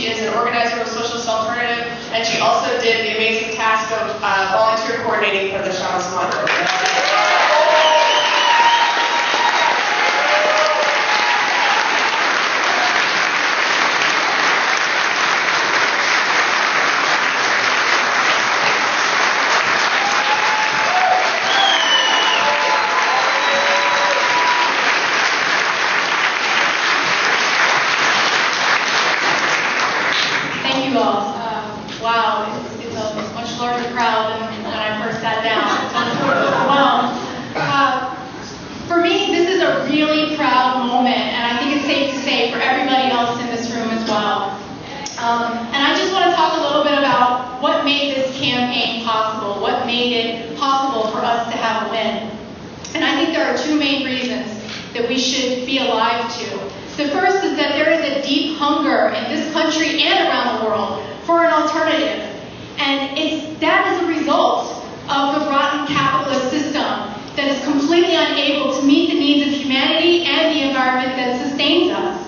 She is an organizer of Socialist Alternative, and she also did the amazing task of volunteer coordinating for the Kshama Sawant program. Wow, it's a much larger crowd than when I first sat down. So overwhelmed. For me, this is a really proud moment, and I think it's safe to say for everybody else in this room as well. And I just want to talk a little bit about what made this campaign possible, what made it possible for us to have a win. And I think there are two main reasons that we should be alive to. The first is that there is a deep hunger in this country and around the world for an alternative. And that is a result of the rotten capitalist system that is completely unable to meet the needs of humanity and the environment that sustains us.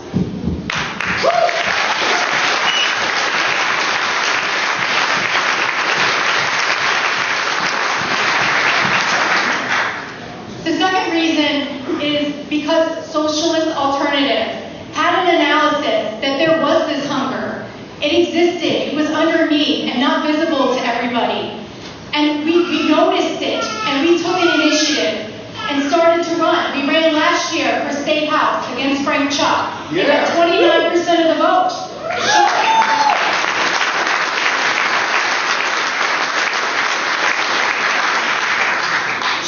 The second reason is because Socialist Alternative had an analysis that there was this hunger. It existed, it was underneath and not visible to everybody. And we noticed it, and we took an initiative and started to run. We ran last year for State House against Frank Chuck. We got 29% of the vote.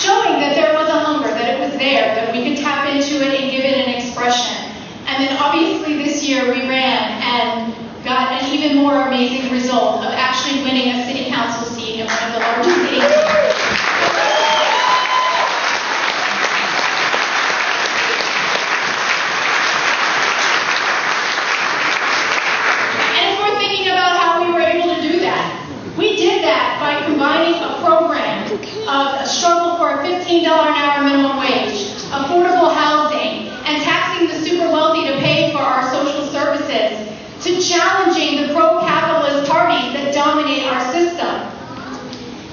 Showing that there was a hunger, that it was there, that we could tap into it and give it an expression. And then obviously this year we ran and got an even more amazing result of actually winning a city council seat in one of the largest cities. And if we're thinking about how we were able to do that, we did that by combining a program of a struggle for a $15 an hour minimum wage, affordable housing, and taxing the super wealthy to pay for our social services, to challenging the pro-capitalist parties that dominate our system,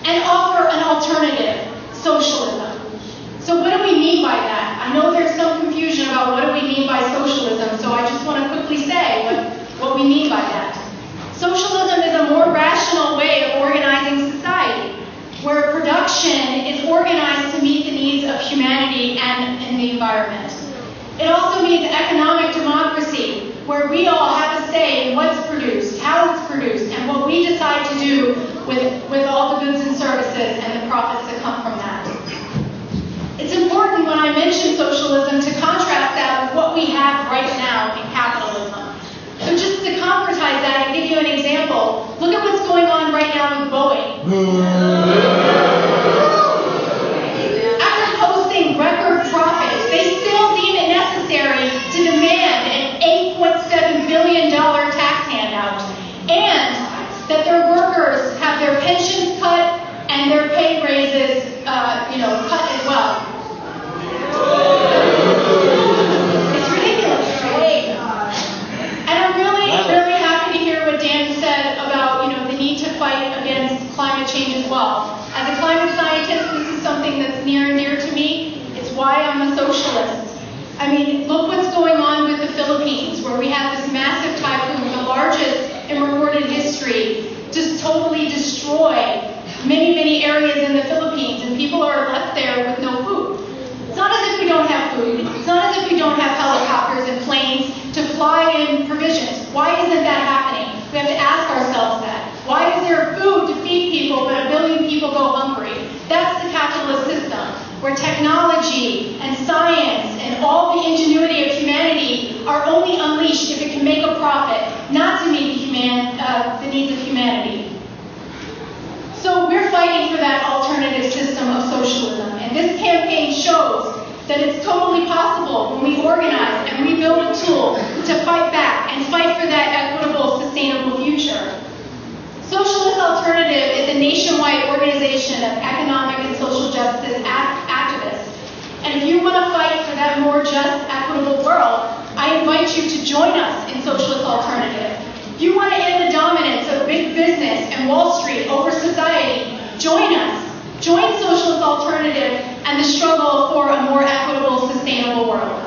and offer an alternative, socialism. So what do we mean by that? I know there's some confusion about what do we mean by socialism, so I just want to quickly say what we mean by that. Socialism is a more rational way of organizing society, where production is organized to meet the needs of humanity and the environment. It also means economic democracy, where we all have a say in what's produced, how it's produced, and what we decide to do with all the goods and services and the profits that come from that. It's important when I mention socialism to contrast that with what we have right now in capitalism. So just to concretize that and give you an example, look at what's going on right now with Boeing. After posting record profits, they still deem it necessary to demand an $8.7 billion tax handout, and that their workers have their pensions cut and their pay raises, cut as well. It's ridiculous. And I'm really, really happy to hear what Dan said about, the need to fight against climate change as well. As a climate scientist, this is something that's near and dear to me. It's why I'm a socialist. I mean, look what's going on with the Philippines, where we have this massive typhoon, the largest in recorded history, just totally destroy many, many areas in the Philippines, and people are left there with no food. It's not as if we don't have food. It's not as if we don't have helicopters and planes to fly in provisions. Why isn't that happening? We have to ask ourselves that. Why is there food to feed people, but 1 billion people go hungry? That's the capitalist system, where technology and science and all the ingenuity of humanity are only unleashed if it can make a profit, not to meet the needs of humanity. So we're fighting for that alternative system of socialism, and this campaign shows that it's totally possible when we organize and we build a tool to fight back and fight for that equitable, sustainable future. Socialist Alternative is a nationwide organization of economic and social justice activists. And if you want to fight for that more just, equitable world, I invite you to join us in Socialist Alternative. If you want to business and Wall Street over society, join us. Join Socialist Alternative and the struggle for a more equitable, sustainable world.